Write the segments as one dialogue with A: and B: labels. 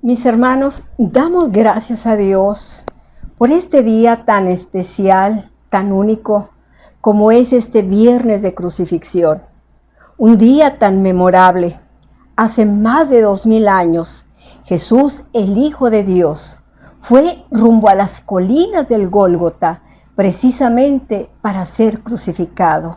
A: Mis hermanos, damos gracias a Dios por este día tan especial, tan único, como es este viernes de crucifixión. Un día tan memorable. Hace más de 2000 años, Jesús, el Hijo de Dios, fue rumbo a las colinas del Gólgota, precisamente para ser crucificado.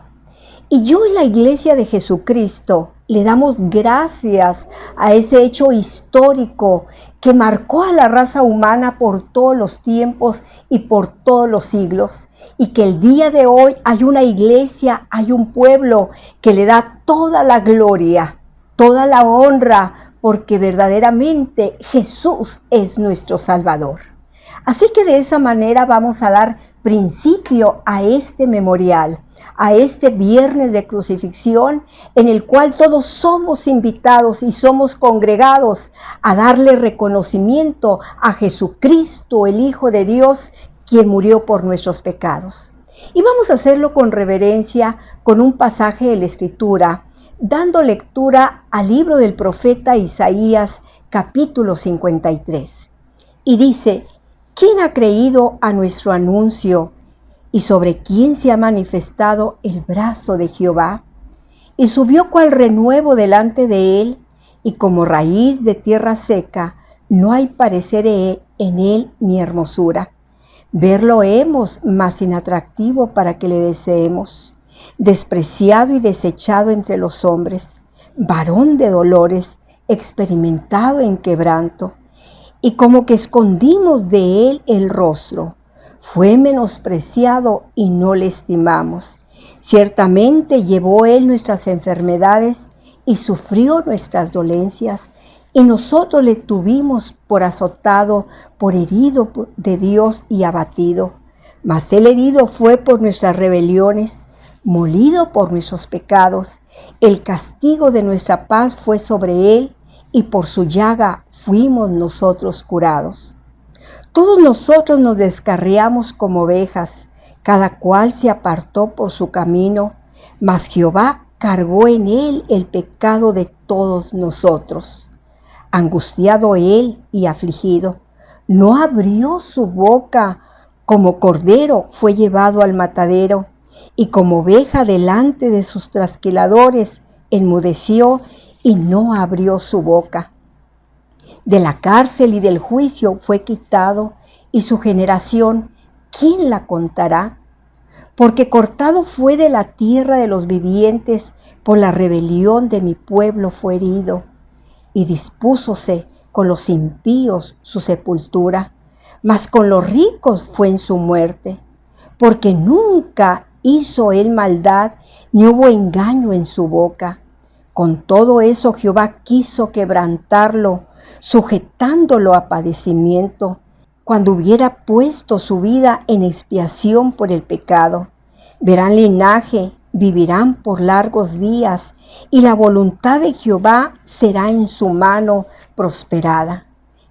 A: Y yo en la Iglesia de Jesucristo le damos gracias a ese hecho histórico que marcó a la raza humana por todos los tiempos y por todos los siglos. Y que el día de hoy hay una iglesia, hay un pueblo que le da toda la gloria, toda la honra, porque verdaderamente Jesús es nuestro Salvador. Así que de esa manera vamos a dar principio a este memorial, a este viernes de crucifixión, en el cual todos somos invitados y somos congregados a darle reconocimiento a Jesucristo, el Hijo de Dios, quien murió por nuestros pecados. Y vamos a hacerlo con reverencia, con un pasaje de la Escritura, dando lectura al libro del profeta Isaías, capítulo 53. Y dice: ¿quién ha creído a nuestro anuncio? ¿Y sobre quién se ha manifestado el brazo de Jehová? Y subió cual renuevo delante de él, y como raíz de tierra seca, no hay parecer en él ni hermosura. Verlo hemos, mas inatractivo para que le deseemos. Despreciado y desechado entre los hombres, varón de dolores, experimentado en quebranto. Y como que escondimos de él el rostro, fue menospreciado y no le estimamos. Ciertamente llevó él nuestras enfermedades y sufrió nuestras dolencias, y nosotros le tuvimos por azotado, por herido de Dios y abatido. Mas él herido fue por nuestras rebeliones, molido por nuestros pecados. El castigo de nuestra paz fue sobre él, y por su llaga fuimos nosotros curados. Todos nosotros nos descarriamos como ovejas, cada cual se apartó por su camino, mas Jehová cargó en él el pecado de todos nosotros. Angustiado él y afligido, no abrió su boca, como cordero fue llevado al matadero, y como oveja delante de sus trasquiladores, enmudeció y no abrió su boca. De la cárcel y del juicio fue quitado, y su generación, ¿quién la contará? Porque cortado fue de la tierra de los vivientes, por la rebelión de mi pueblo fue herido. Y dispúsose con los impíos su sepultura, mas con los ricos fue en su muerte. Porque nunca hizo él maldad, ni hubo engaño en su boca. Con todo eso Jehová quiso quebrantarlo, sujetándolo a padecimiento, cuando hubiera puesto su vida en expiación por el pecado. Verán linaje, vivirán por largos días, y la voluntad de Jehová será en su mano prosperada.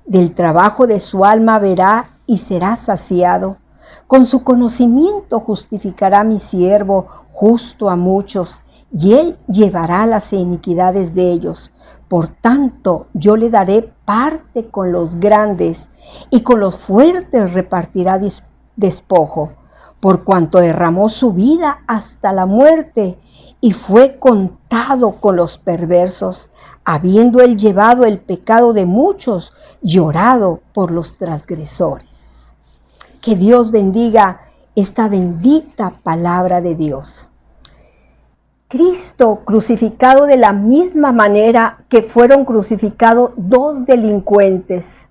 A: Del trabajo de su alma verá y será saciado. Con su conocimiento justificará mi siervo justo a muchos, y él llevará las iniquidades de ellos. Por tanto, yo le daré parte con los grandes, y con los fuertes repartirá despojo, por cuanto derramó su vida hasta la muerte, y fue contado con los perversos, habiendo él llevado el pecado de muchos, llorado por los transgresores. Que Dios bendiga esta bendita palabra de Dios. Cristo crucificado de la misma manera que fueron crucificados dos delincuentes,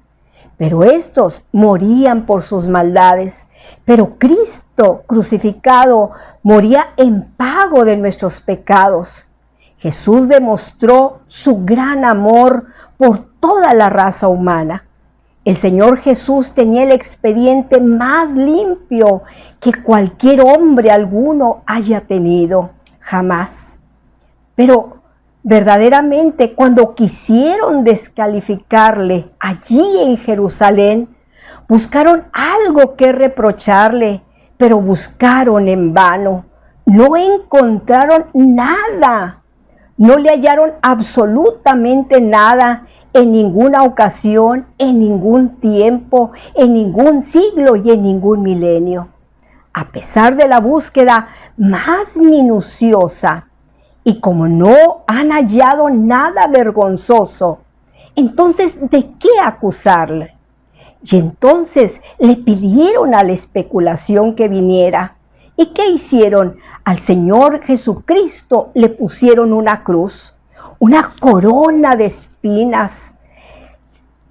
A: pero estos morían por sus maldades, pero Cristo crucificado moría en pago de nuestros pecados. Jesús demostró su gran amor por toda la raza humana. El Señor Jesús tenía el expediente más limpio que cualquier hombre alguno haya tenido. Jamás. Pero verdaderamente cuando quisieron descalificarle allí en Jerusalén, buscaron algo que reprocharle, pero buscaron en vano. No encontraron nada. No le hallaron absolutamente nada en ninguna ocasión, en ningún tiempo, en ningún siglo y en ningún milenio. A pesar de la búsqueda más minuciosa, y como no han hallado nada vergonzoso, entonces, ¿de qué acusarle? Y entonces le pidieron a la especulación que viniera. ¿Y qué hicieron? Al Señor Jesucristo le pusieron una cruz, una corona de espinas.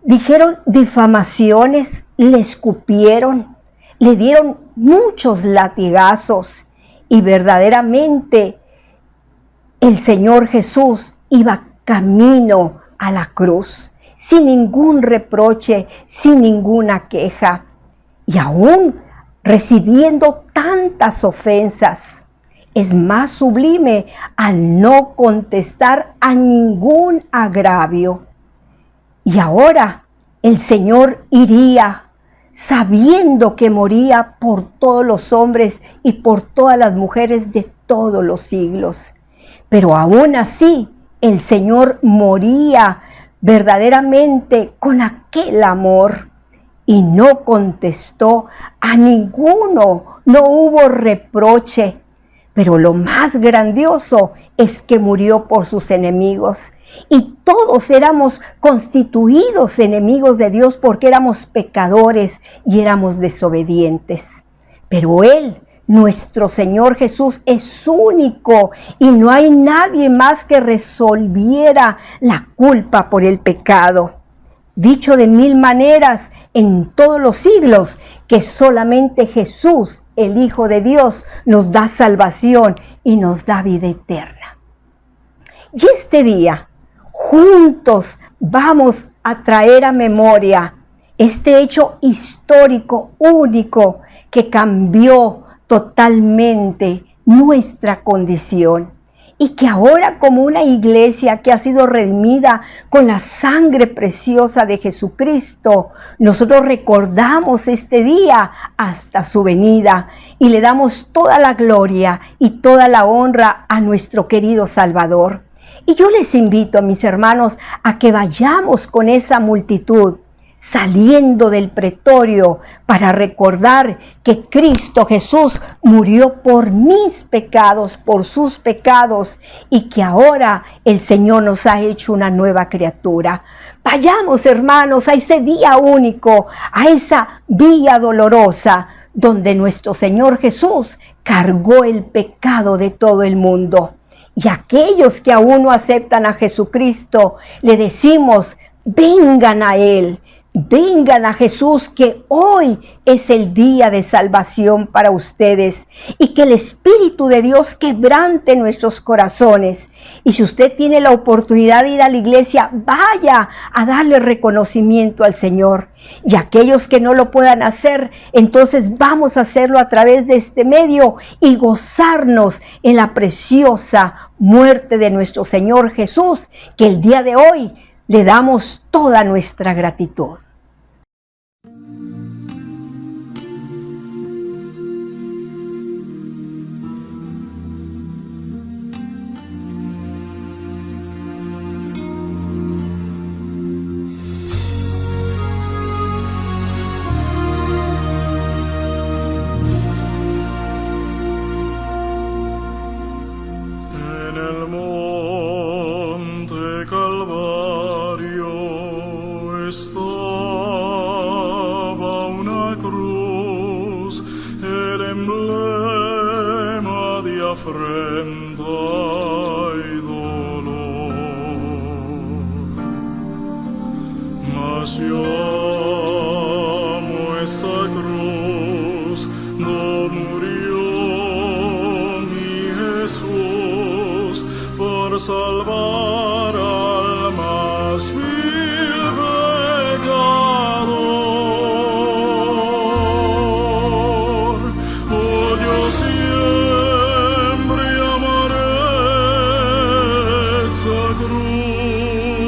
A: Dijeron difamaciones, le escupieron, le dieron muchos latigazos y verdaderamente el Señor Jesús iba camino a la cruz, sin ningún reproche, sin ninguna queja, y aún recibiendo tantas ofensas. Es más sublime al no contestar a ningún agravio. Y ahora el Señor iría sabiendo que moría por todos los hombres y por todas las mujeres de todos los siglos. Pero aún así, el Señor moría verdaderamente con aquel amor y no contestó a ninguno, no hubo reproche. Pero lo más grandioso es que murió por sus enemigos. Y todos éramos constituidos enemigos de Dios porque éramos pecadores y éramos desobedientes. Pero Él, nuestro Señor Jesús, es único y no hay nadie más que resolviera la culpa por el pecado. Dicho de mil maneras, en todos los siglos, que solamente Jesús, el Hijo de Dios, nos da salvación y nos da vida eterna. Y este día, juntos vamos a traer a memoria este hecho histórico único que cambió totalmente nuestra condición y que ahora, como una iglesia que ha sido redimida con la sangre preciosa de Jesucristo, nosotros recordamos este día hasta su venida y le damos toda la gloria y toda la honra a nuestro querido Salvador. Y yo les invito a mis hermanos a que vayamos con esa multitud saliendo del pretorio para recordar que Cristo Jesús murió por mis pecados, por sus pecados, y que ahora el Señor nos ha hecho una nueva criatura. Vayamos, hermanos, a ese día único, a esa vía dolorosa, donde nuestro Señor Jesús cargó el pecado de todo el mundo. Y aquellos que aún no aceptan a Jesucristo, le decimos, vengan a Él. Vengan a Jesús, que hoy es el día de salvación para ustedes, y que el Espíritu de Dios quebrante nuestros corazones. Y si usted tiene la oportunidad de ir a la iglesia, vaya a darle reconocimiento al Señor. Y aquellos que no lo puedan hacer, entonces vamos a hacerlo a través de este medio y gozarnos en la preciosa muerte de nuestro Señor Jesús, que el día de hoy le damos toda nuestra gratitud.
B: En el monte Calvario estaba una cruz, el emblema de afrenta y dolor. Mas yo amo esa cruz, no murió mi Jesús por salvar al más vil pecador. Oh, yo siempre amaré esa cruz,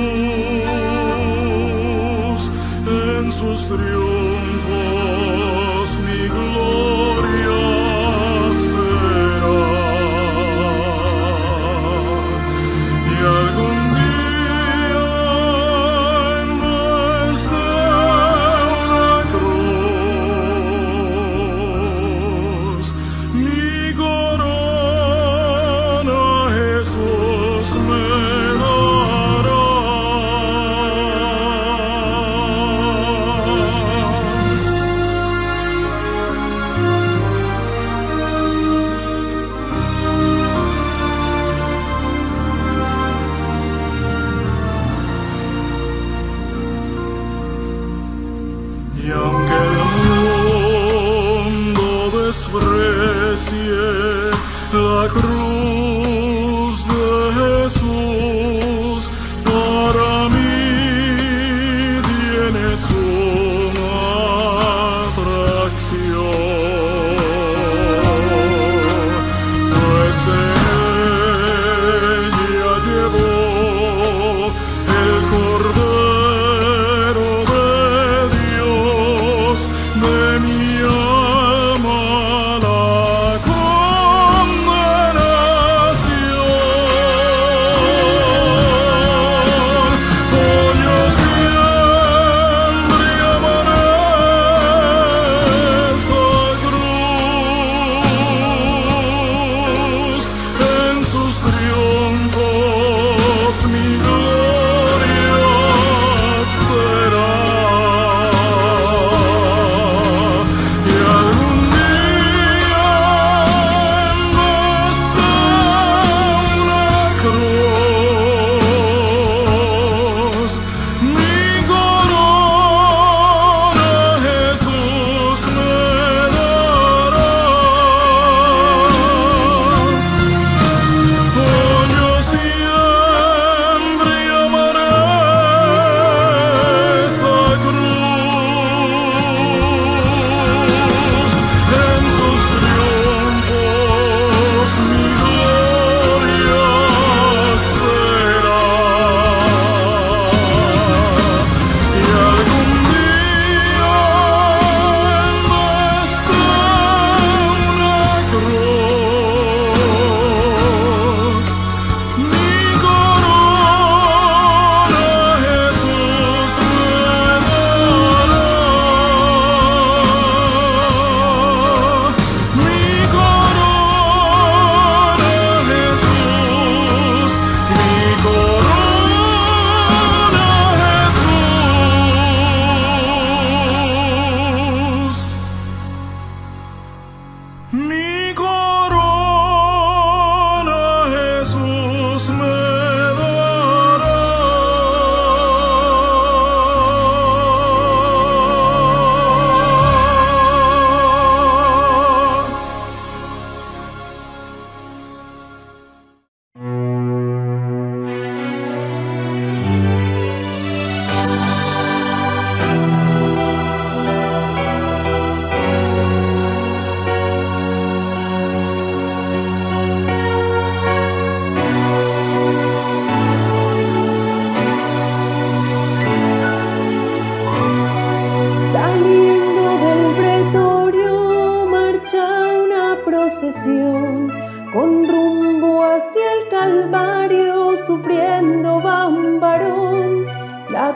B: en sus triunfos mi gloria será. Y algún día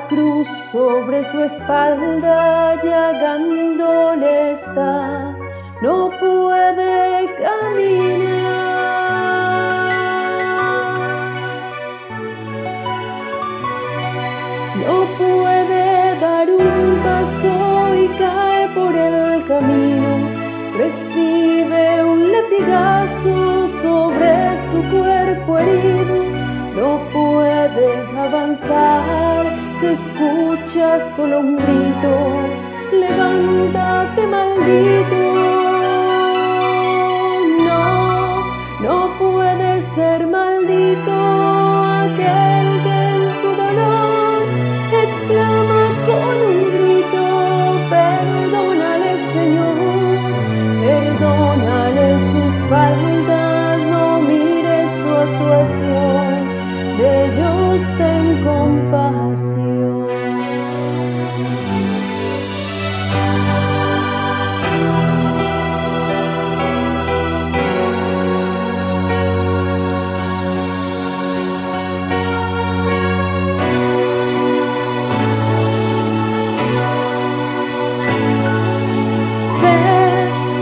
C: cruz sobre su espalda llagándole está, no puede caminar, no puede dar un paso y cae por el camino, recibe un latigazo sobre su cuerpo herido, no puede avanzar, se escucha solo un grito, levántate maldito. No, no puede ser maldito aquel que en su dolor exclama con un grito, perdónale Señor, perdónale sus faltas, no mires su actuación, de ellos ten compasión.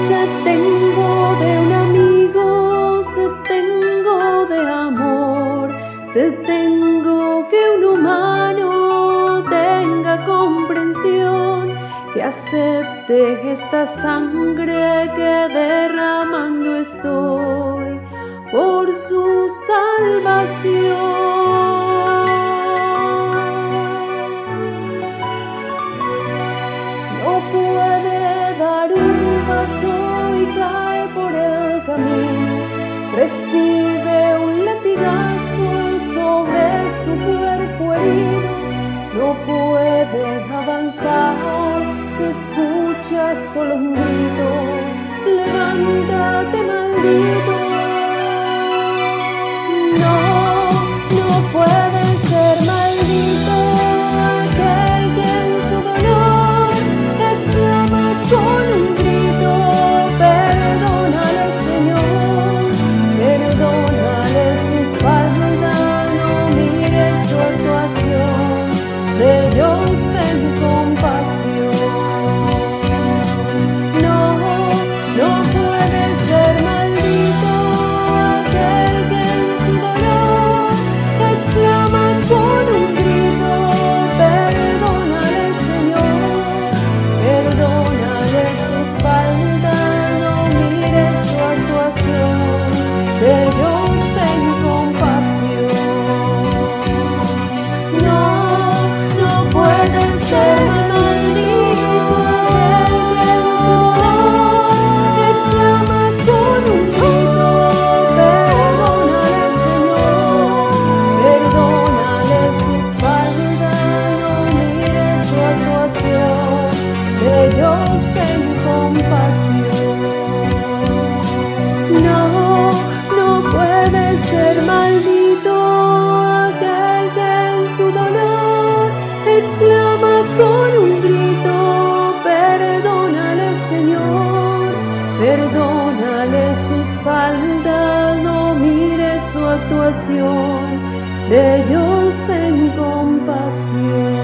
C: Sé tengo de un amigo, sé tengo de amor, sé tengo que un humano tenga comprensión, que acepte esta sangre que derramando estoy por su salvación. No puede dar un paso y cae por el camino, recibe un latigazo sobre su cuerpo herido, no puede avanzar, se escucha solo un grito, levántate maldito. No, no puede ser maldito aquel que en su dolor exclama con un grito, perdónale Señor, perdónale sus faltas, no mires su actuación, de ellos ten compasión. No, no puede ser maldito aquel que en su dolor exclama con un grito, perdónale Señor, perdónale sus faltas, no mires su actuación, de ellos ten compasión. No, no puede ser maldito aquel que en su dolor exclama con un grito, perdónale Señor, perdónale sus faltas, no mires su actuación, de ellos ten compasión. No, no puede ser maldito aquel que en su dolor exclama con un grito, perdónale Señor, perdónale sus faltas, no mires su actuación, de ellos ten compasión.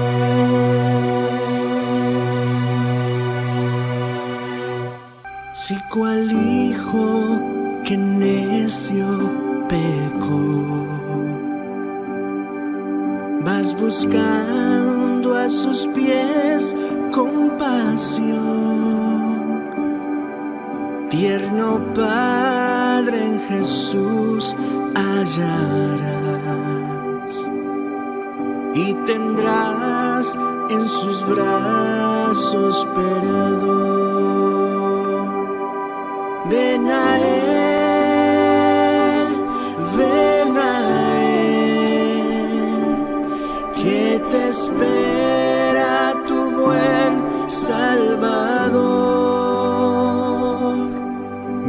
D: Si cual hijo que necio pecó, vas buscando a sus pies compasión. Tierno Padre en Jesús hallarás y tendrás en sus brazos perdón. Ven a Él, ven a Él, que te espera tu buen Salvador.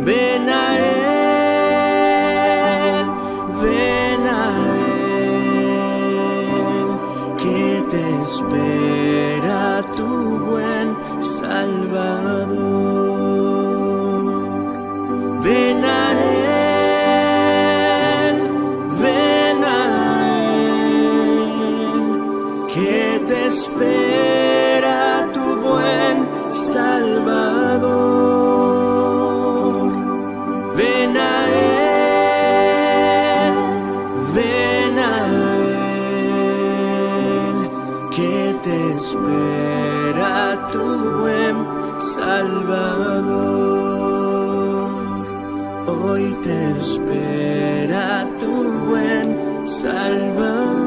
D: Ven a Él, ven a Él, que te espera tu buen Salvador. Ven a Él, ven a Él, que te Salvador.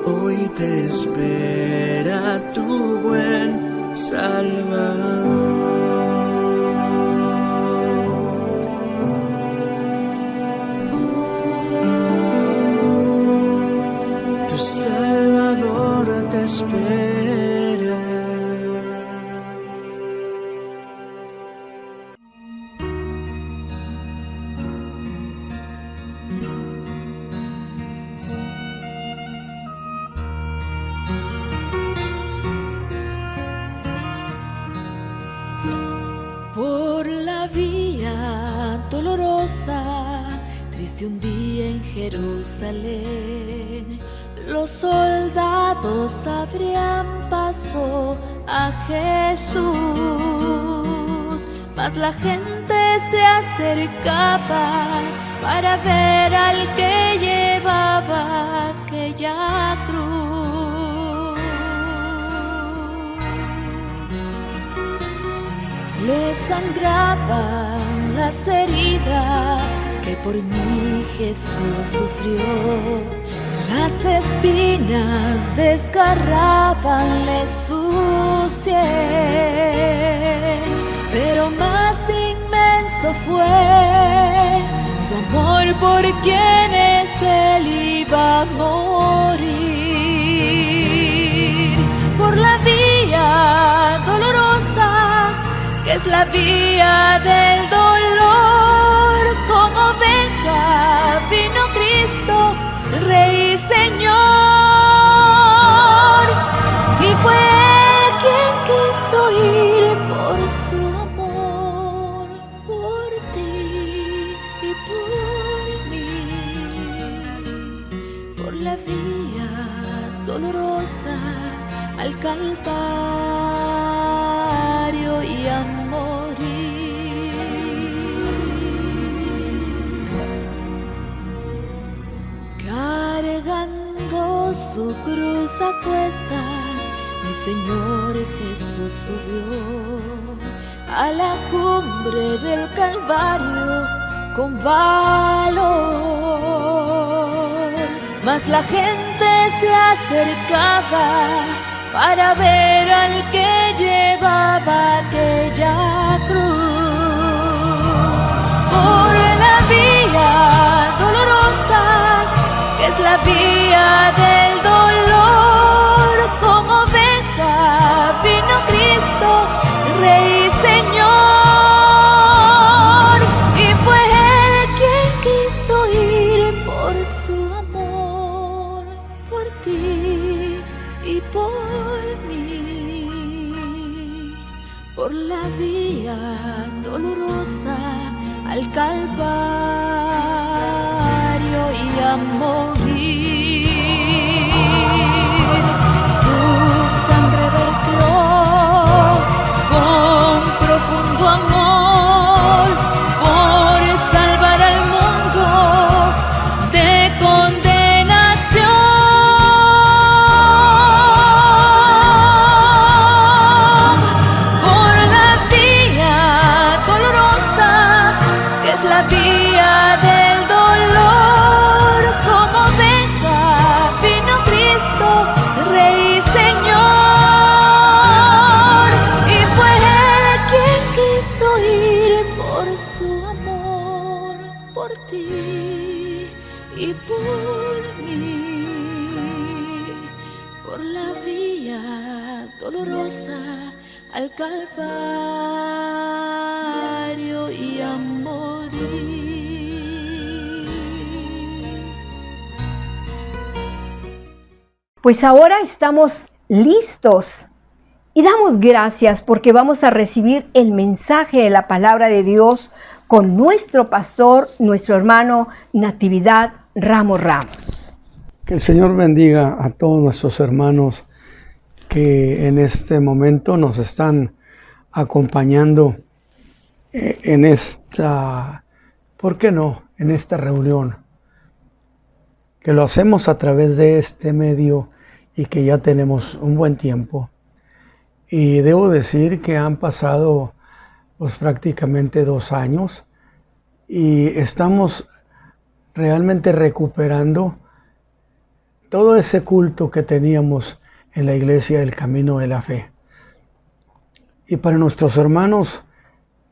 D: Hoy te espera tu buen Salvador. Tu Salvador te espera.
E: Por la vía dolorosa, triste un día en Jerusalén, los soldados abrían paso a Jesús, mas la gente se acercaba para ver al que llevaba aquella cruz. Le sangraban las heridas que por mí Jesús sufrió. Las espinas desgarrabanle su sien, pero más inmenso fue su amor por quienes él iba a morir. Por la vía dolorosa, que es la vía del dolor, como oveja vino Cristo, Rey y Señor, y fue Él quien quiso ir por su amor, por ti y por mí, por la vía dolorosa al Calvario y a morir. Cargando su cruz a cuesta, mi Señor Jesús subió a la cumbre del Calvario con valor. Mas la gente se acercaba para ver al que llevaba aquella cruz. Por la vía dolorosa, que es la vía del dolor, como oveja vino Cristo, Rey y Señor, y fue Él quien quiso ir por su amor, por ti y por mí, por la vía dolorosa al Calvario y a morir. Su sangre vertió con profundo amor por salvar al mundo de condenación. Por la vía dolorosa, que es la vía del dolor, como oveja vino Cristo, Rey y Señor, y fue Él quien quiso ir por su amor, por ti y por mí, por la vía dolorosa al Calvario y a morir.
A: Pues ahora estamos listos y damos gracias porque vamos a recibir el mensaje de la palabra de Dios con nuestro pastor, nuestro hermano Natividad Ramos Ramos.
F: Que el Señor bendiga a todos nuestros hermanos que en este momento nos están acompañando en esta, ¿por qué no?, en esta reunión. Que lo hacemos a través de este medio y que ya tenemos un buen tiempo. Y debo decir que han pasado pues prácticamente 2 años y estamos realmente recuperando todo ese culto que teníamos en la iglesia del Camino de la Fe. Y para nuestros hermanos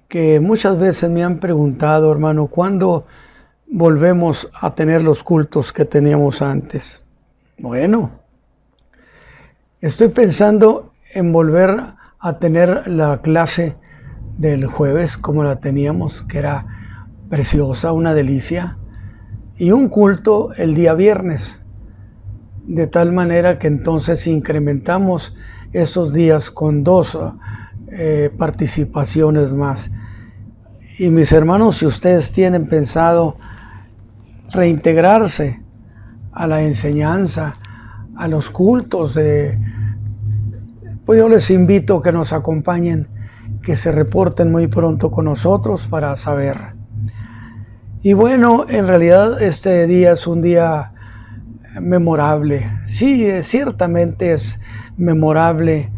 F: que muchas veces me han preguntado, hermano, ¿cuándo volvemos a tener los cultos que teníamos antes? Bueno, estoy pensando en volver a tener la clase del jueves como la teníamos, que era preciosa, una delicia, y un culto el día viernes, de tal manera que entonces incrementamos esos días con 2 participaciones más. Y mis hermanos, si ustedes tienen pensado reintegrarse a la enseñanza, a los cultos, pues yo les invito a que nos acompañen, que se reporten muy pronto con nosotros para saber. Y bueno, en realidad este día es un día memorable. Sí, ciertamente es memorable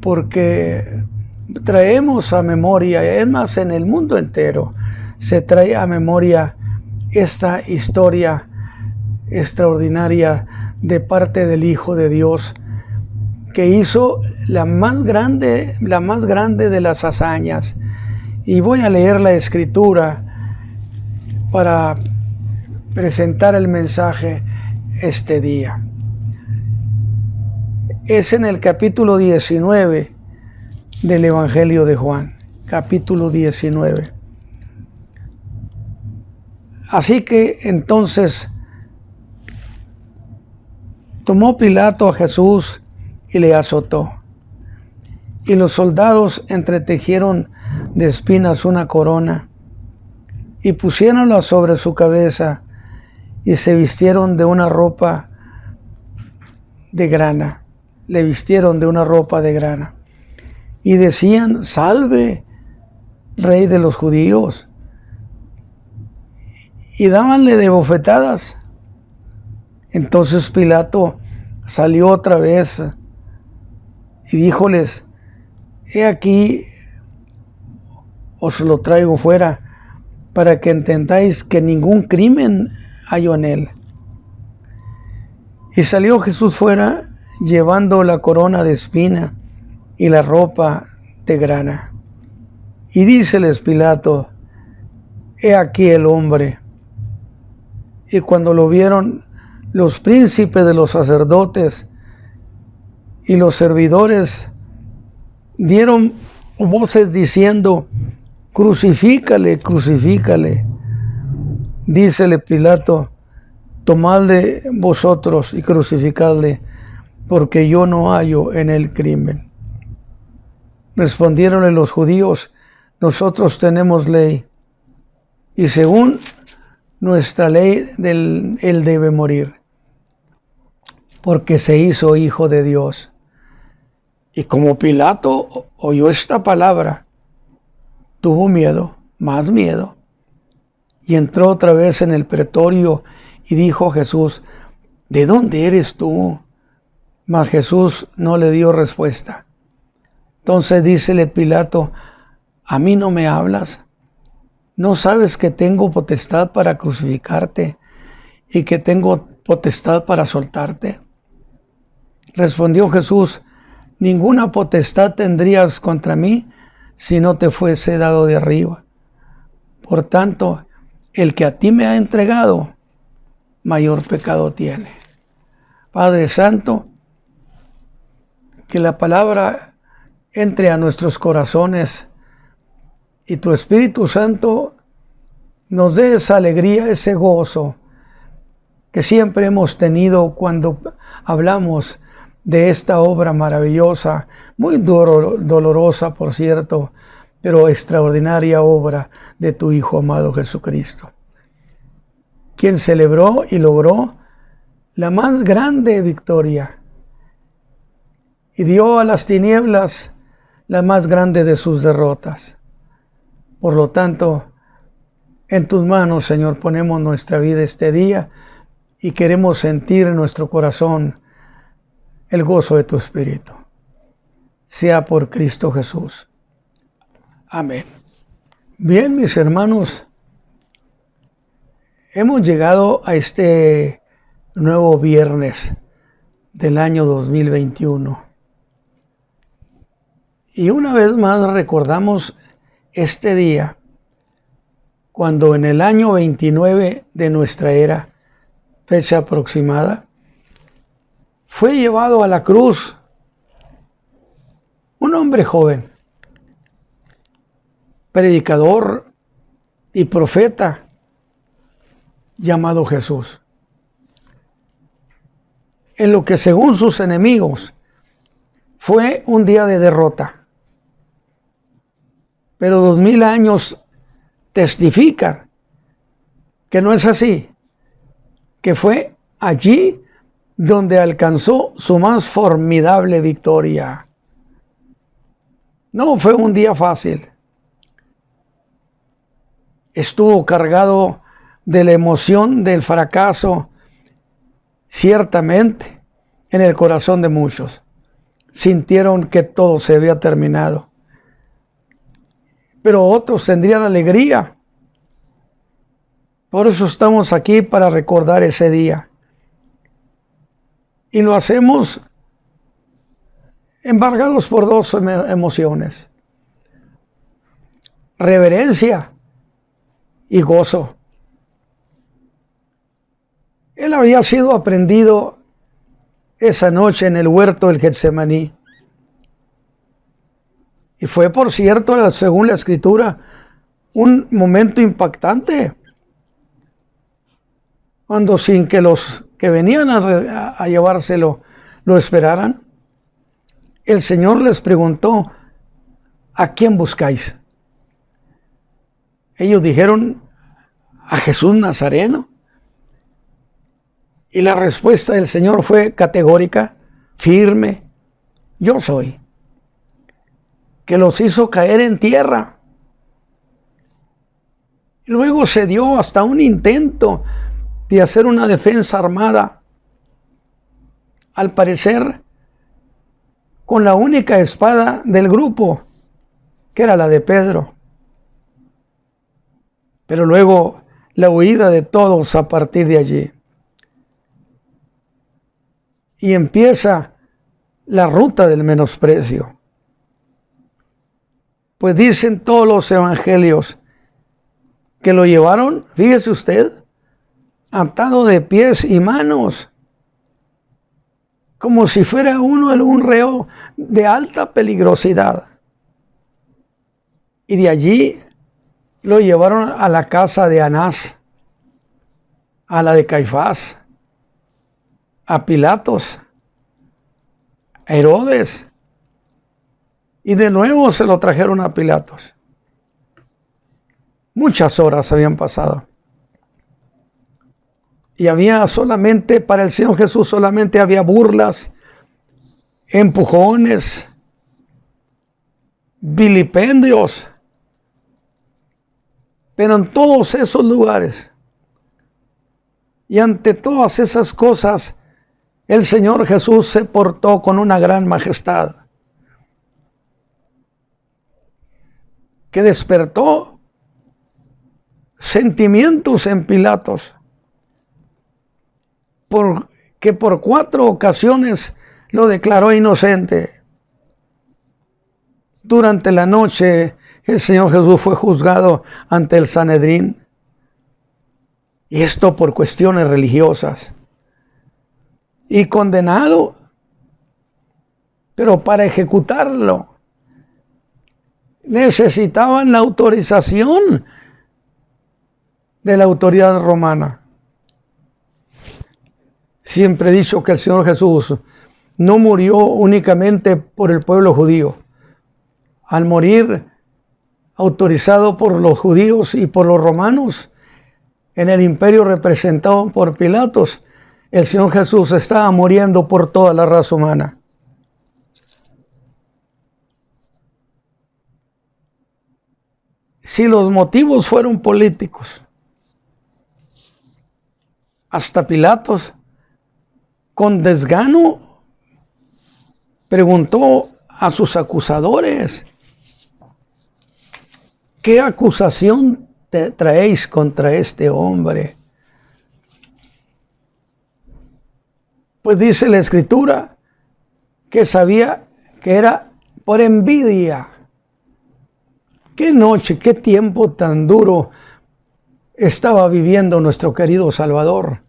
F: porque traemos a memoria, es más, en el mundo entero se trae a memoria esta historia extraordinaria de parte del Hijo de Dios, que hizo la más grande de las hazañas. Y voy a leer la Escritura para presentar el mensaje este día. Es en el capítulo 19 del Evangelio de Juan, capítulo 19. Así que entonces tomó Pilato a Jesús y le azotó. Y los soldados entretejieron de espinas una corona y pusiéronla sobre su cabeza y se vistieron de una ropa de grana. Le vistieron de una ropa de grana. Y decían: salve, Rey de los judíos. Y dábanle de bofetadas. Entonces Pilato salió otra vez y díjoles: he aquí, os lo traigo fuera, para que entendáis que ningún crimen hallo en él. Y salió Jesús fuera, llevando la corona de espina y la ropa de grana. Y díceles Pilato: he aquí el hombre. Y cuando lo vieron, los príncipes de los sacerdotes y los servidores dieron voces diciendo: crucifícale, crucifícale. Dícele Pilato: tomadle vosotros y crucificadle, porque yo no hallo en él crimen. Respondieronle los judíos: nosotros tenemos ley, y según nuestra ley él debe morir, porque se hizo hijo de Dios. Y como Pilato oyó esta palabra, tuvo miedo, más miedo, y entró otra vez en el pretorio y dijo a Jesús: ¿de dónde eres tú? Mas Jesús no le dio respuesta. Entonces dícele Pilato: ¿a mí no me hablas? ¿No sabes que tengo potestad para crucificarte y que tengo potestad para soltarte? Respondió Jesús: ninguna potestad tendrías contra mí si no te fuese dado de arriba. Por tanto, el que a ti me ha entregado, mayor pecado tiene. Padre Santo, que la palabra entre a nuestros corazones y tu Espíritu Santo nos dé esa alegría, ese gozo que siempre hemos tenido cuando hablamos de esta obra maravillosa, muy dolorosa, por cierto, pero extraordinaria obra de tu Hijo amado Jesucristo, quien celebró y logró la más grande victoria y dio a las tinieblas la más grande de sus derrotas. Por lo tanto, en tus manos, Señor, ponemos nuestra vida este día y queremos sentir en nuestro corazón el gozo de tu Espíritu. Sea por Cristo Jesús. Amén. Bien, mis hermanos, Hemos llegado a este nuevo viernes del año 2021. Y una vez más recordamos este día, cuando en el año 29 de nuestra era, fecha aproximada, fue llevado a la cruz un hombre joven, predicador y profeta, llamado Jesús, en lo que según sus enemigos fue un día de derrota. Pero 2000 años testifican que no es así, que fue allí donde alcanzó su más formidable victoria. No fue un día fácil. Estuvo cargado de la emoción del fracaso, ciertamente, en el corazón de muchos. Sintieron que todo se había terminado. Pero otros tendrían alegría. Por eso estamos aquí, para recordar ese día. Y lo hacemos embargados por dos emociones: reverencia y gozo. Él había sido aprendido esa noche en el huerto del Getsemaní. Y fue, por cierto, según la Escritura, un momento impactante, cuando sin que los que venían a llevárselo lo esperaran, el Señor les preguntó: ¿a quién buscáis? Ellos dijeron: a Jesús Nazareno. Y la respuesta del Señor fue categórica, firme: yo soy. Que los hizo caer en tierra. Luego se dio hasta un intento de hacer una defensa armada, al parecer con la única espada del grupo, que era la de Pedro. Pero luego la huida de todos a partir de allí. Y empieza la ruta del menosprecio. Pues dicen todos los evangelios que lo llevaron, fíjese usted, atado de pies y manos, como si fuera uno un reo de alta peligrosidad. Y de allí lo llevaron a la casa de Anás, a la de Caifás, a Pilatos, a Herodes, y de nuevo se lo trajeron a Pilatos. Muchas horas habían pasado. Y había solamente, para el Señor Jesús, solamente había burlas, empujones, vilipendios. Pero en todos esos lugares y ante todas esas cosas, el Señor Jesús se portó con una gran majestad, que despertó sentimientos en Pilatos, porque por 4 ocasiones lo declaró inocente. Durante la noche el Señor Jesús fue juzgado ante el Sanedrín, y esto por cuestiones religiosas, y condenado. Pero para ejecutarlo necesitaban la autorización de la autoridad romana. Siempre he dicho que el Señor Jesús no murió únicamente por el pueblo judío. Al morir autorizado por los judíos y por los romanos en el imperio representado por Pilatos, el Señor Jesús estaba muriendo por toda la raza humana. Si los motivos fueron políticos, hasta Pilatos, con desgano, preguntó a sus acusadores: ¿qué acusación traéis contra este hombre? Pues dice la Escritura que sabía que era por envidia. Qué noche, qué tiempo tan duro estaba viviendo nuestro querido Salvador.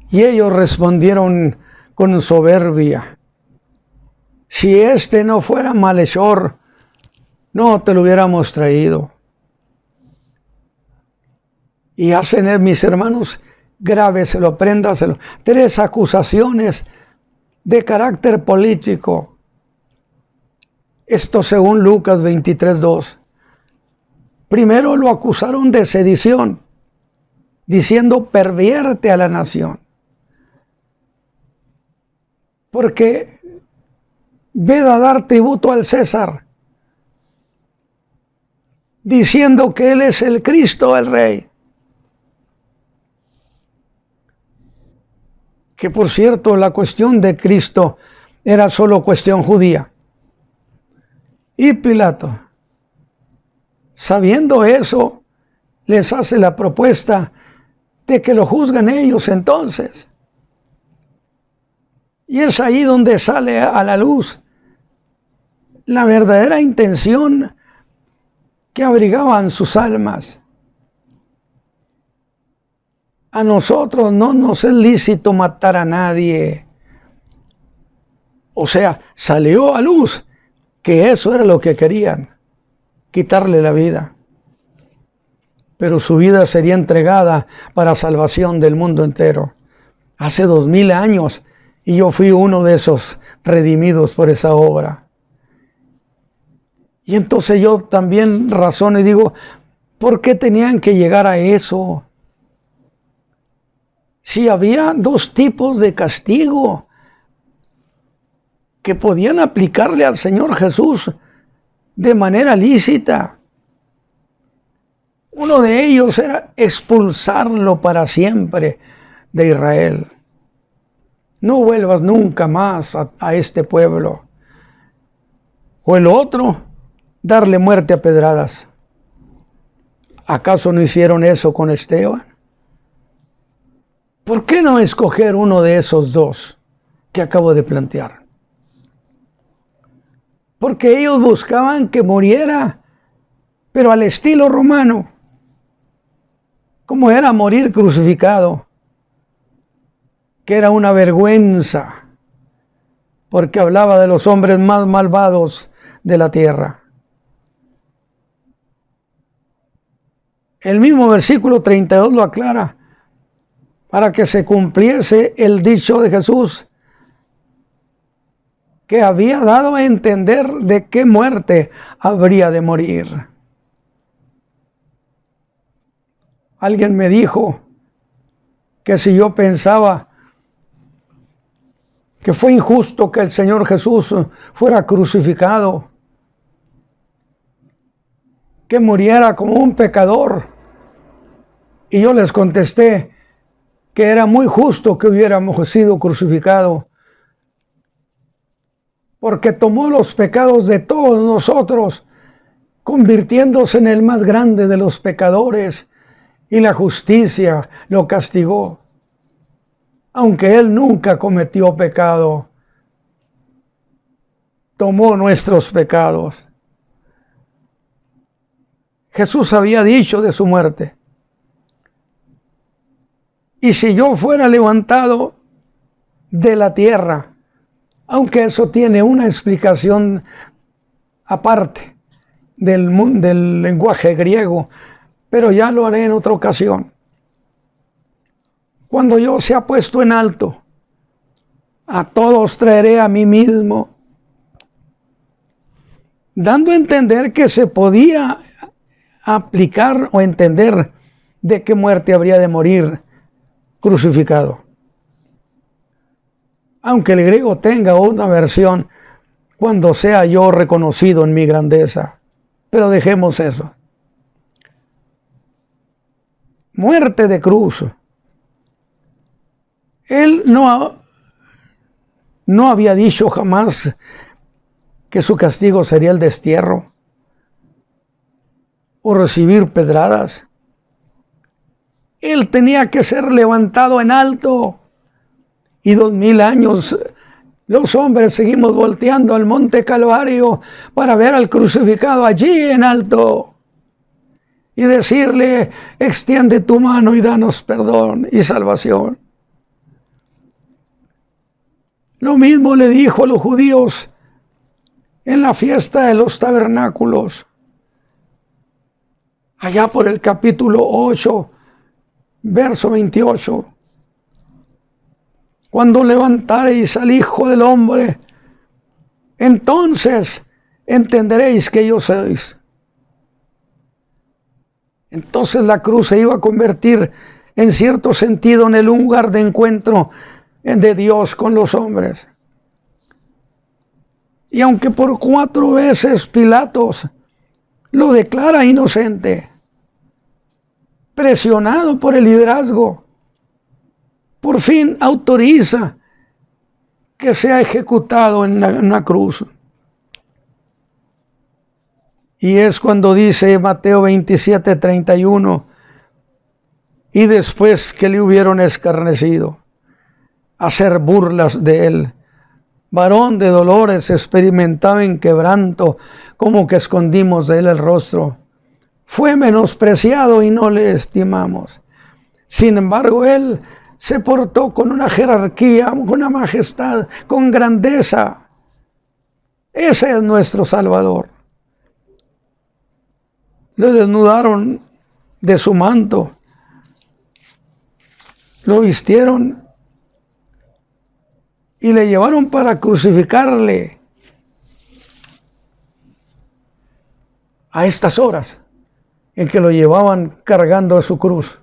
F: Y ellos respondieron con soberbia: si este no fuera malhechor, no te lo hubiéramos traído. Y hacen, mis hermanos, grábeselo, préndaselo, 3 acusaciones de carácter político. Esto según Lucas 23:2. Primero lo acusaron de sedición, diciendo: pervierte a la nación. Porque ved a dar tributo al César, diciendo que él es el Cristo, el Rey. Que por cierto, la cuestión de Cristo era solo cuestión judía. Y Pilato, sabiendo eso, les hace la propuesta de que lo juzguen ellos entonces. Y es ahí donde sale a la luz la verdadera intención que abrigaban sus almas. A nosotros no nos es lícito matar a nadie. O sea, salió a luz que eso era lo que querían, quitarle la vida. Pero su vida sería entregada para salvación del mundo entero. Hace 2000 años, y yo fui uno de esos redimidos por esa obra. Y entonces yo también razono y digo: ¿por qué tenían que llegar a eso? Si había 2 tipos de castigo que podían aplicarle al Señor Jesús de manera lícita. Uno de ellos era expulsarlo para siempre de Israel. No vuelvas nunca más a este pueblo. O el otro, darle muerte a pedradas. ¿Acaso no hicieron eso con Esteban? ¿Por qué no escoger uno de esos 2 que acabo de plantear? Porque ellos buscaban que muriera, pero al estilo romano. Como era morir crucificado, que era una vergüenza, porque hablaba de los hombres más malvados de la tierra. El mismo versículo 32 lo aclara, para que se cumpliese el dicho de Jesús, que había dado a entender de qué muerte habría de morir. Alguien me dijo que si yo pensaba que fue injusto que el Señor Jesús fuera crucificado, que muriera como un pecador, y yo les contesté que era muy justo que hubiéramos sido crucificados, porque tomó los pecados de todos nosotros, convirtiéndose en el más grande de los pecadores, y la justicia lo castigó. Aunque él nunca cometió pecado, tomó nuestros pecados. Jesús había dicho de su muerte: y si yo fuera levantado de la tierra, aunque eso tiene una explicación aparte del lenguaje griego, pero ya lo haré en otra ocasión. Cuando yo sea puesto en alto, a todos traeré a mí mismo, dando a entender que se podía aplicar o entender de qué muerte habría de morir crucificado. Aunque el griego tenga una versión, cuando sea yo reconocido en mi grandeza. Pero dejemos eso. Muerte de cruz. Él no había dicho jamás que su castigo sería el destierro o recibir pedradas. Él tenía que ser levantado en alto Y 2000 años los hombres seguimos volteando al monte Calvario para ver al crucificado allí en alto y decirle: extiende tu mano y danos perdón y salvación. Lo mismo le dijo a los judíos en la fiesta de los tabernáculos, allá por el capítulo 8, verso 28. Cuando levantareis al Hijo del Hombre, entonces entenderéis que yo sois. Entonces la cruz se iba a convertir en cierto sentido en el lugar de encuentro de Dios con los hombres. Y aunque por 4 veces Pilatos lo declara inocente, presionado por el liderazgo, por fin autoriza que sea ejecutado en una cruz. Y es cuando dice Mateo 27:31, y después que le hubieron escarnecido, hacer burlas de él, varón de dolores, experimentaba en quebranto, como que escondimos de él el rostro. Fue menospreciado y no le estimamos. Sin embargo, él se portó con una jerarquía, con una majestad, con grandeza. Ese es nuestro Salvador. Lo desnudaron de su manto, lo vistieron y le llevaron para crucificarle. A estas horas en que lo llevaban cargando a su cruz,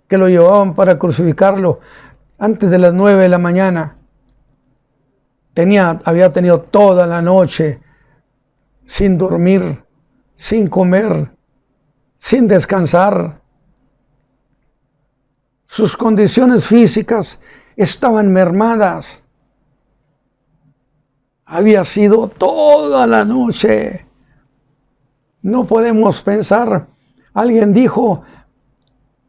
F: que lo llevaban para crucificarlo antes de las 9 de la mañana. Había tenido toda la noche sin dormir, sin comer, sin descansar. Sus condiciones físicas estaban mermadas. Había sido toda la noche. No podemos pensar, alguien dijo,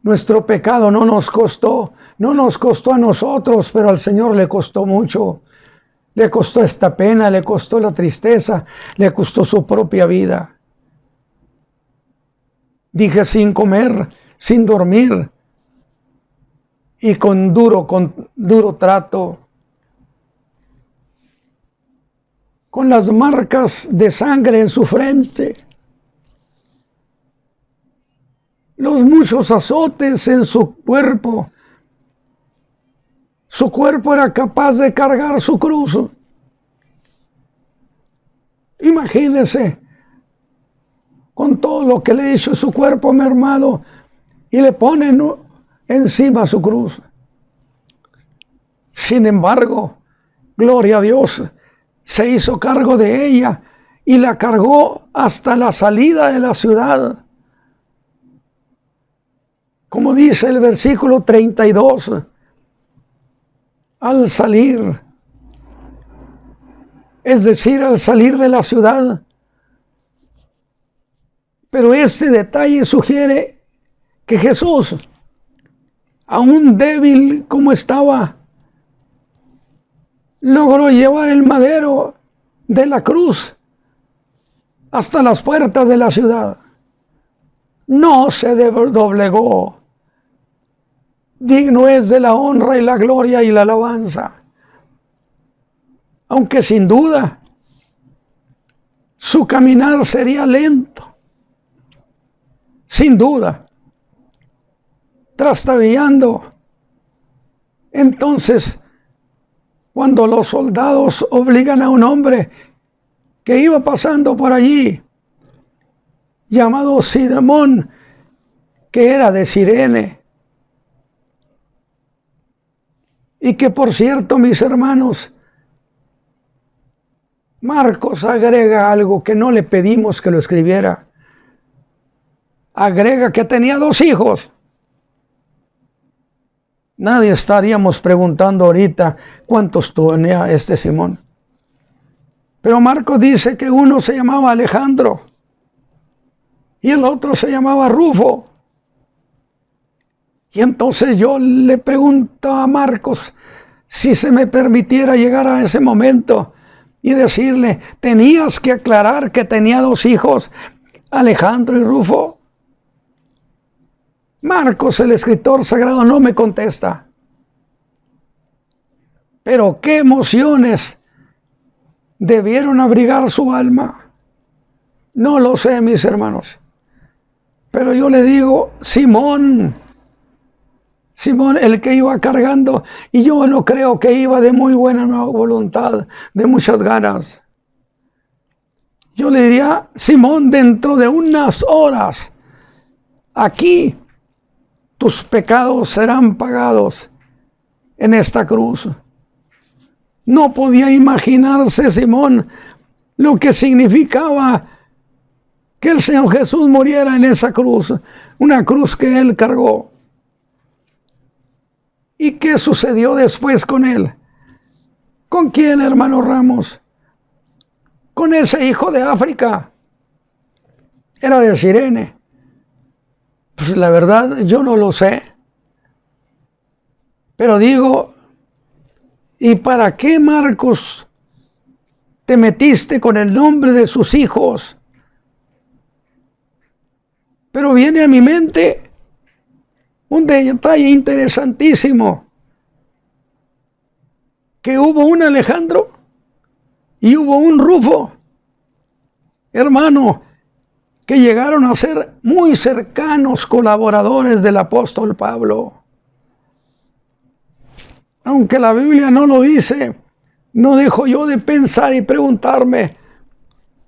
F: nuestro pecado no nos costó a nosotros, pero al Señor le costó mucho. Le costó esta pena, le costó la tristeza, le costó su propia vida. Dije sin comer, sin dormir y con duro trato. Con las marcas de sangre en su frente. Los muchos azotes en su cuerpo. Su cuerpo era capaz de cargar su cruz. Imagínense, con todo lo que le hizo su cuerpo mermado, y le ponen encima su cruz. Sin embargo, gloria a Dios, se hizo cargo de ella y la cargó hasta la salida de la ciudad. Como dice el versículo 32, al salir, es decir, al salir de la ciudad. Pero este detalle sugiere que Jesús, aún débil como estaba, logró llevar el madero de la cruz hasta las puertas de la ciudad. No se doblegó. Digno es de la honra y la gloria y la alabanza. Aunque sin duda su caminar sería lento, sin duda, trastabillando. Entonces, cuando los soldados obligan a un hombre que iba pasando por allí, llamado Simón, que era de Cirene, y que por cierto, mis hermanos, Marcos agrega algo que no le pedimos que lo escribiera. Agrega que tenía 2 hijos. Nadie estaríamos preguntando ahorita cuántos tenía este Simón. Pero Marcos dice que uno se llamaba Alejandro y el otro se llamaba Rufo. Y entonces yo le pregunto a Marcos, si se me permitiera llegar a ese momento y decirle, tenías que aclarar que tenía 2 hijos, Alejandro y Rufo. Marcos, el escritor sagrado, no me contesta. Pero qué emociones debieron abrigar su alma. No lo sé, mis hermanos. Pero yo le digo, Simón, el que iba cargando, y yo no creo que iba de muy buena voluntad, de muchas ganas. Yo le diría, Simón, dentro de unas horas, aquí, tus pecados serán pagados en esta cruz. No podía imaginarse Simón lo que significaba que el Señor Jesús muriera en esa cruz, una cruz que él cargó. ¿Y qué sucedió después con él? ¿Con quién, hermano Ramos? Con ese hijo de África. Era de Cirene. Pues la verdad yo no lo sé. Pero digo, ¿y para qué, Marcos, te metiste con el nombre de sus hijos? Pero viene a mi mente un detalle interesantísimo, que hubo un Alejandro y hubo un Rufo, hermano, que llegaron a ser muy cercanos colaboradores del apóstol Pablo. Aunque la Biblia no lo dice, no dejo yo de pensar y preguntarme,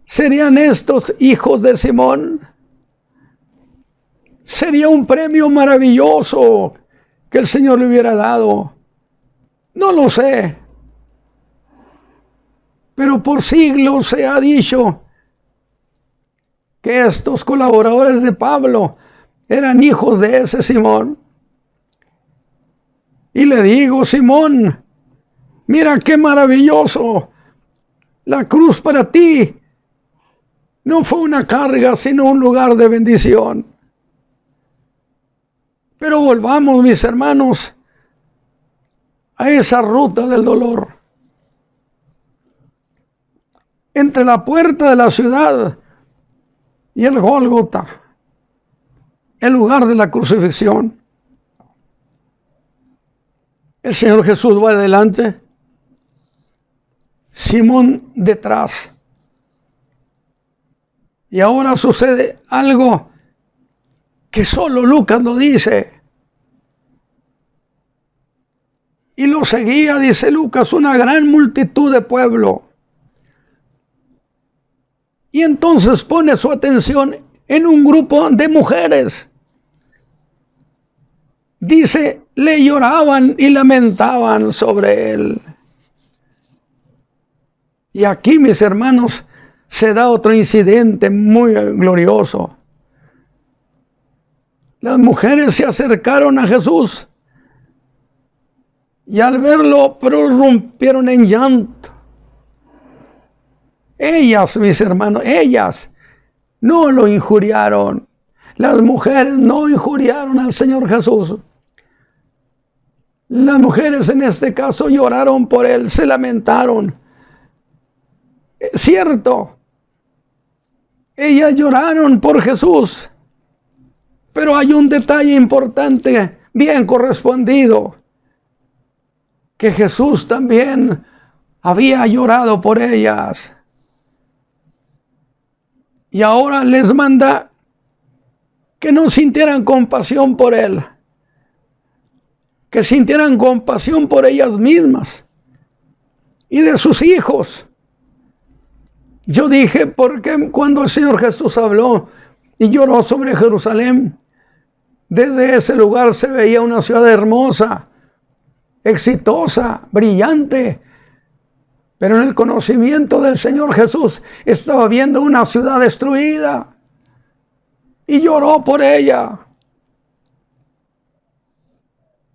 F: ¿serían estos hijos de Simón? Sería un premio maravilloso que el Señor le hubiera dado. No lo sé. Pero por siglos se ha dicho que estos colaboradores de Pablo eran hijos de ese Simón. Y le digo, Simón, mira qué maravilloso. La cruz para ti no fue una carga, sino un lugar de bendición. Pero volvamos, mis hermanos, a esa ruta del dolor. Entre la puerta de la ciudad y el Gólgota, el lugar de la crucifixión, el Señor Jesús va adelante, Simón detrás. Y ahora sucede algo que solo Lucas lo dice. Y lo seguía, dice Lucas, una gran multitud de pueblo. Y entonces pone su atención en un grupo de mujeres. Dice, le lloraban y lamentaban sobre él. Y aquí, mis hermanos, se da otro incidente muy glorioso. Las mujeres se acercaron a Jesús y al verlo prorrumpieron en llanto. Ellas, mis hermanos, ellas no lo injuriaron. Las mujeres no injuriaron al Señor Jesús. Las mujeres en este caso lloraron por él, se lamentaron. Es cierto, ellas lloraron por Jesús. Pero hay un detalle importante, bien correspondido, que Jesús también había llorado por ellas. Y ahora les manda que no sintieran compasión por él, que sintieran compasión por ellas mismas y de sus hijos. Yo dije, porque cuando el Señor Jesús habló y lloró sobre Jerusalén, desde ese lugar se veía una ciudad hermosa, exitosa, brillante. Pero en el conocimiento del Señor Jesús estaba viendo una ciudad destruida y lloró por ella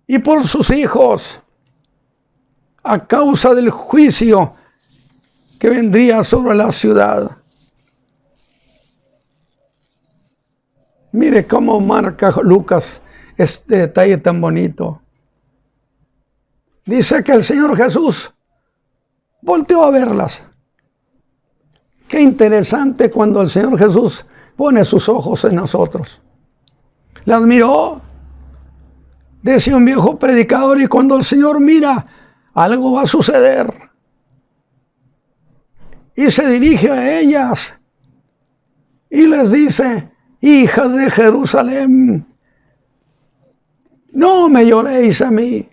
F: y por sus hijos a causa del juicio que vendría sobre la ciudad. Mire cómo marca Lucas este detalle tan bonito. dice que el Señor Jesús volteó a verlas. Qué interesante cuando el Señor Jesús pone sus ojos en nosotros. Las miró, decía un viejo predicador, y cuando el Señor mira, algo va a suceder. Y se dirige a ellas y les dice: hijas de Jerusalén, no me lloréis a mí,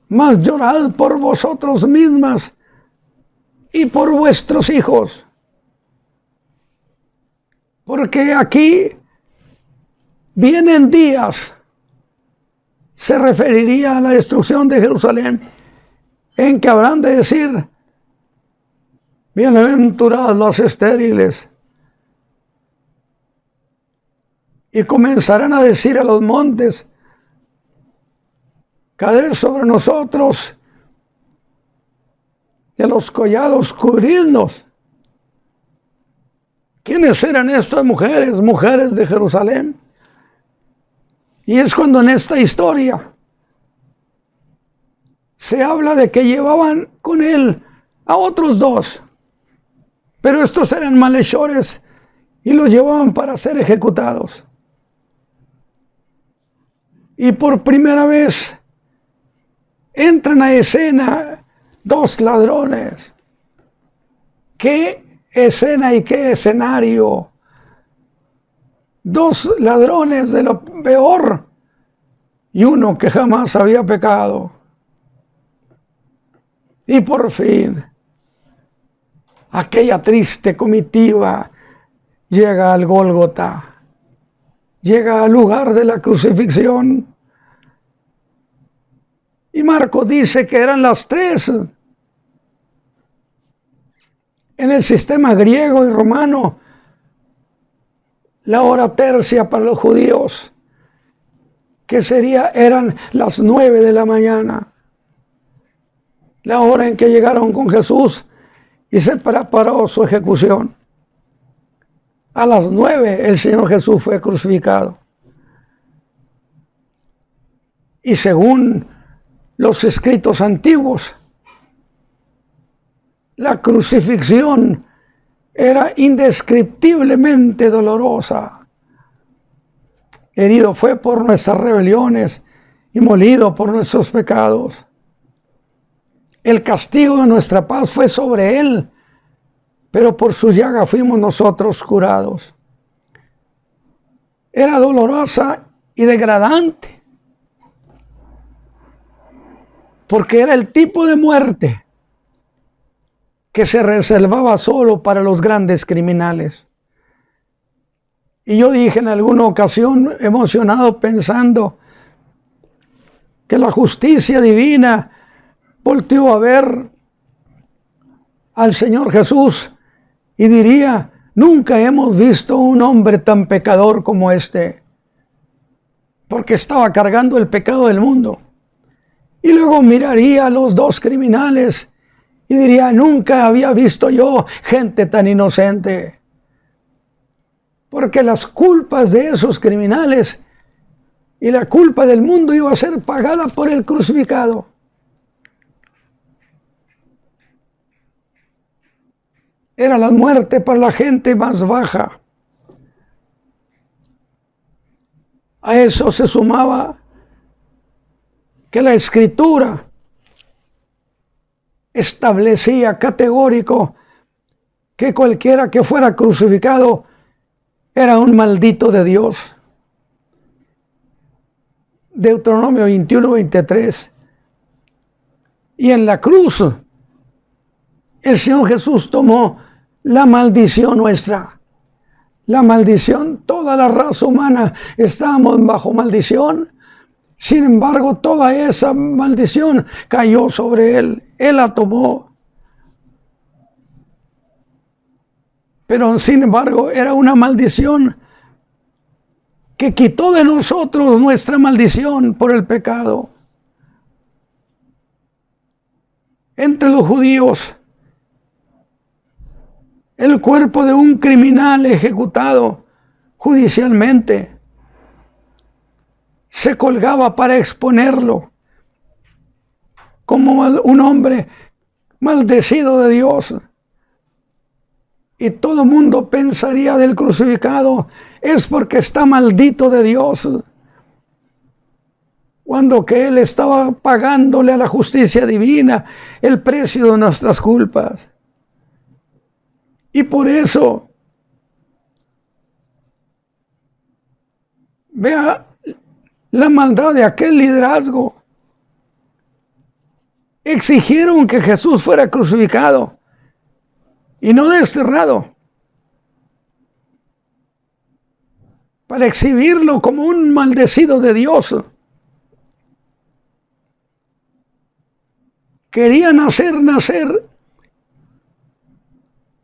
F: mas llorad por vosotros mismas y por vuestros hijos. Porque aquí vienen días, se referiría a la destrucción de Jerusalén, en que habrán de decir: bienaventuradas las estériles. Y comenzarán a decir a los montes: caed sobre nosotros, y a los collados cubridnos. ¿Quiénes eran estas mujeres? Mujeres de Jerusalén. Y es cuando en esta historia se habla de que llevaban con él a otros dos, pero estos eran malhechores y los llevaban para ser ejecutados. Y por primera vez entran a escena dos ladrones. ¿Qué escena y qué escenario? Dos ladrones de lo peor y uno que jamás había pecado. Y por fin, aquella triste comitiva llega al Gólgota. Llega al lugar de la crucifixión. Y Marcos dice que eran las 3. En el sistema griego y romano, la hora tercia para los judíos, que eran las 9 de la mañana. La hora en que llegaron con Jesús y se preparó su ejecución. A las 9 el Señor Jesús fue crucificado. Y según los escritos antiguos, la crucifixión era indescriptiblemente dolorosa. Herido fue por nuestras rebeliones y molido por nuestros pecados. El castigo de nuestra paz fue sobre él, pero por su llaga fuimos nosotros curados. Era dolorosa y degradante, porque era el tipo de muerte que se reservaba solo para los grandes criminales. Y yo dije en alguna ocasión, emocionado, pensando que la justicia divina volteó a ver al Señor Jesús y diría: nunca hemos visto un hombre tan pecador como este, porque estaba cargando el pecado del mundo. Y luego miraría a los dos criminales y diría: nunca había visto yo gente tan inocente, porque las culpas de esos criminales y la culpa del mundo iba a ser pagada por el crucificado. Era la muerte para la gente más baja. A eso se sumaba que la Escritura establecía categórico que cualquiera que fuera crucificado era un maldito de Dios. Deuteronomio 21:23. Y en la cruz el Señor Jesús tomó la maldición nuestra. La maldición, toda la raza humana estábamos bajo maldición. Sin embargo, toda esa maldición cayó sobre él. Él la tomó. Pero sin embargo, era una maldición que quitó de nosotros nuestra maldición por el pecado. Entre los judíos, el cuerpo de un criminal ejecutado judicialmente se colgaba para exponerlo como un hombre maldecido de Dios. Y todo el mundo pensaría del crucificado, es porque está maldito de Dios. Cuando que Él estaba pagándole a la justicia divina el precio de nuestras culpas. Y por eso, vea la maldad de aquel liderazgo. Exigieron que Jesús fuera crucificado y no desterrado, para exhibirlo como un maldecido de Dios. Querían hacer nacer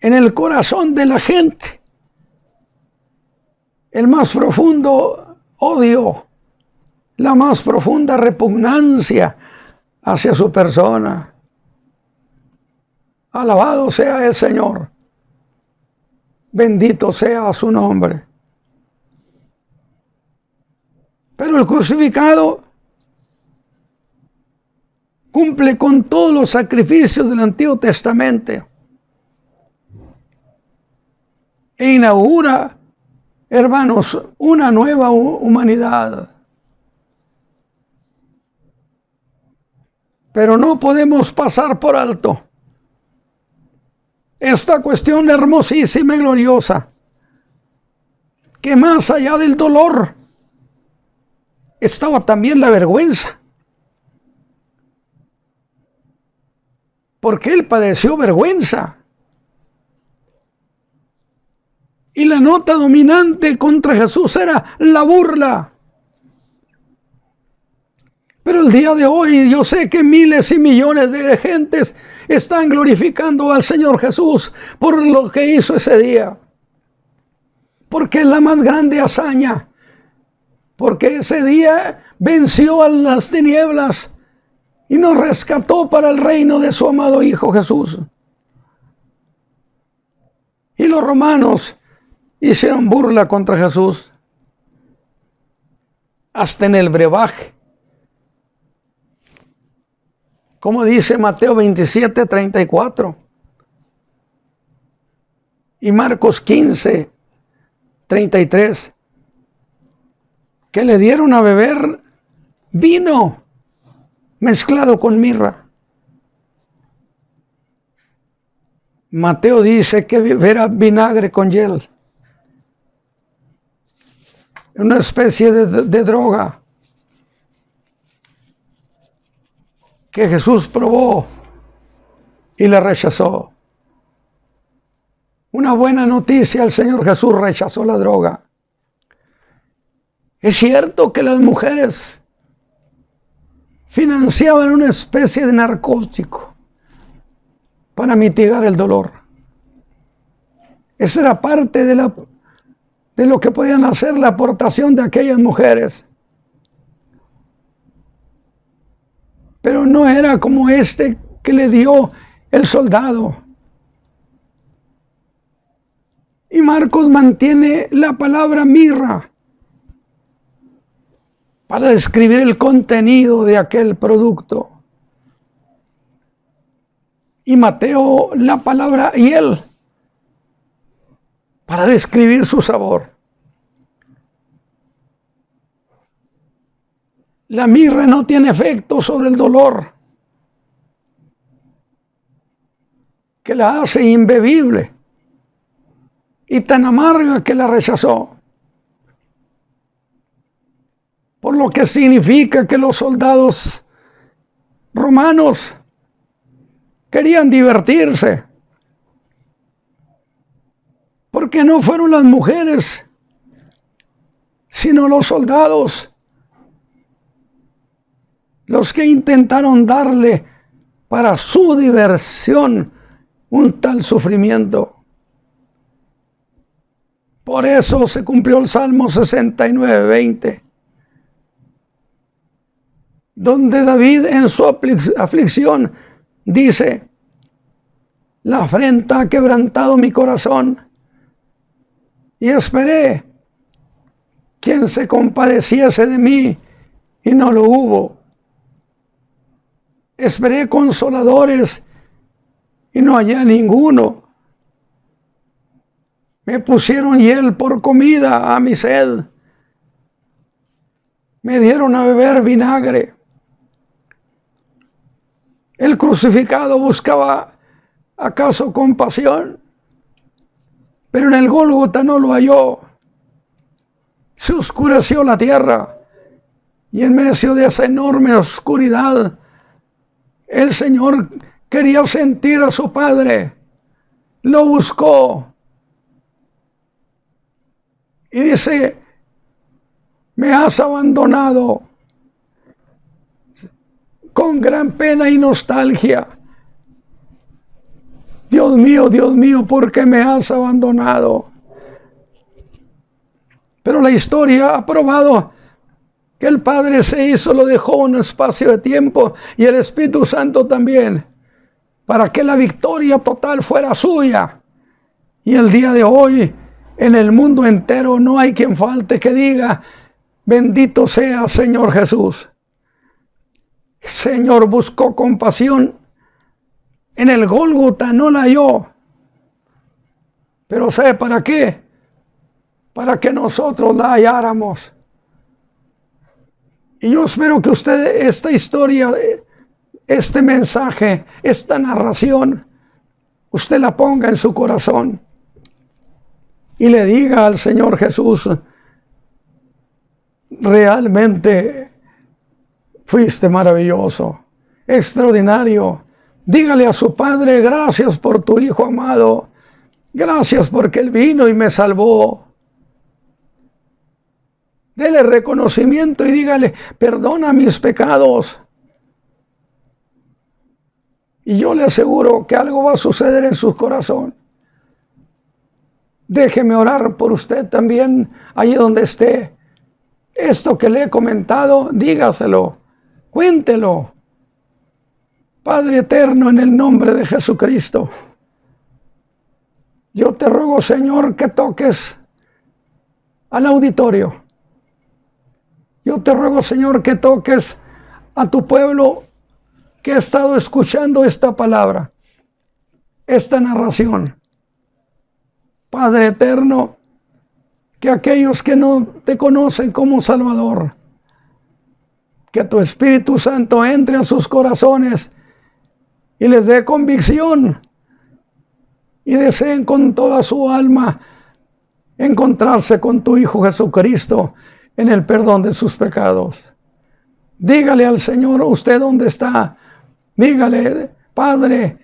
F: en el corazón de la gente el más profundo odio, la más profunda repugnancia hacia su persona. Alabado sea el Señor, bendito sea su nombre. Pero el crucificado cumple con todos los sacrificios del Antiguo Testamento e inaugura, hermanos, una nueva humanidad. Pero no podemos pasar por alto esta cuestión hermosísima y gloriosa, que más allá del dolor estaba también la vergüenza. Porque Él padeció vergüenza. Y la nota dominante contra Jesús era la burla. Pero el día de hoy yo sé que miles y millones de gentes están glorificando al Señor Jesús por lo que hizo ese día. Porque es la más grande hazaña. Porque ese día venció a las tinieblas y nos rescató para el reino de su amado Hijo Jesús. Y los romanos hicieron burla contra Jesús hasta en el brebaje. Como dice Mateo 27, 34 y Marcos 15, 33, que le dieron a beber vino mezclado con mirra. Mateo dice que era vinagre con hiel, una especie de droga que Jesús probó y la rechazó. Una buena noticia, el Señor Jesús rechazó la droga. Es cierto que las mujeres financiaban una especie de narcótico para mitigar el dolor. Esa era parte de lo que podían hacer la aportación de aquellas mujeres. Pero no era como este que le dio el soldado. Y Marcos mantiene la palabra mirra para describir el contenido de aquel producto. Y Mateo la palabra hiel para describir su sabor. La mirra no tiene efecto sobre el dolor, que la hace imbebible y tan amarga que la rechazó. Por lo que significa que los soldados romanos querían divertirse, porque no fueron las mujeres, sino los soldados los que intentaron darle para su diversión un tal sufrimiento. Por eso se cumplió el Salmo 69, 20, donde David en su aflicción dice: la afrenta ha quebrantado mi corazón, y esperé quien se compadeciese de mí y no lo hubo. Esperé consoladores y no hallé ninguno. Me pusieron hiel por comida a mi sed. Me dieron a beber vinagre. El crucificado buscaba acaso compasión, pero en el Gólgota no lo halló. Se oscureció la tierra y en medio de esa enorme oscuridad el Señor quería sentir a su Padre. Lo buscó. Y dice, me has abandonado con gran pena y nostalgia. Dios mío, ¿por qué me has abandonado? Pero la historia ha probado que el Padre se hizo, lo dejó un espacio de tiempo, y el Espíritu Santo también, para que la victoria total fuera suya. Y el día de hoy, en el mundo entero, no hay quien falte que diga, bendito sea Señor Jesús. Señor buscó compasión. En el Gólgota no la halló. Pero ¿sabe para qué? Para que nosotros la halláramos. Y yo espero que usted, esta historia, este mensaje, esta narración, usted la ponga en su corazón y le diga al Señor Jesús, realmente fuiste maravilloso, extraordinario. Dígale a su Padre, gracias por tu Hijo amado, gracias porque Él vino y me salvó. Dele reconocimiento y dígale, perdona mis pecados. Y yo le aseguro que algo va a suceder en su corazón. Déjeme orar por usted también, allí donde esté. Esto que le he comentado, dígaselo, cuéntelo. Padre eterno, en el nombre de Jesucristo, yo te ruego, Señor, que toques al auditorio. Yo te ruego, Señor, que toques a tu pueblo que ha estado escuchando esta palabra, esta narración. Padre eterno, que aquellos que no te conocen como Salvador, que tu Espíritu Santo entre a sus corazones y les dé convicción y deseen con toda su alma encontrarse con tu Hijo Jesucristo en el perdón de sus pecados. Dígale al Señor, usted dónde está, dígale, Padre,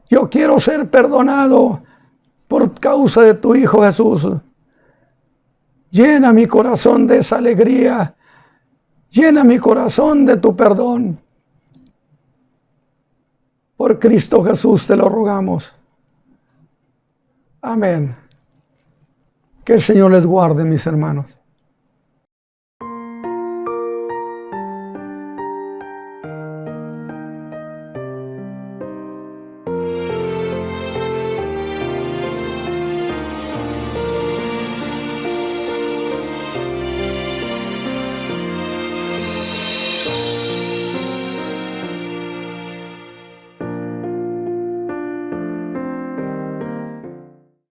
F: yo quiero ser perdonado por causa de tu Hijo Jesús. Llena mi corazón de esa alegría, llena mi corazón de tu perdón. Por Cristo Jesús te lo rogamos. Amén. Que el Señor les guarde, mis hermanos.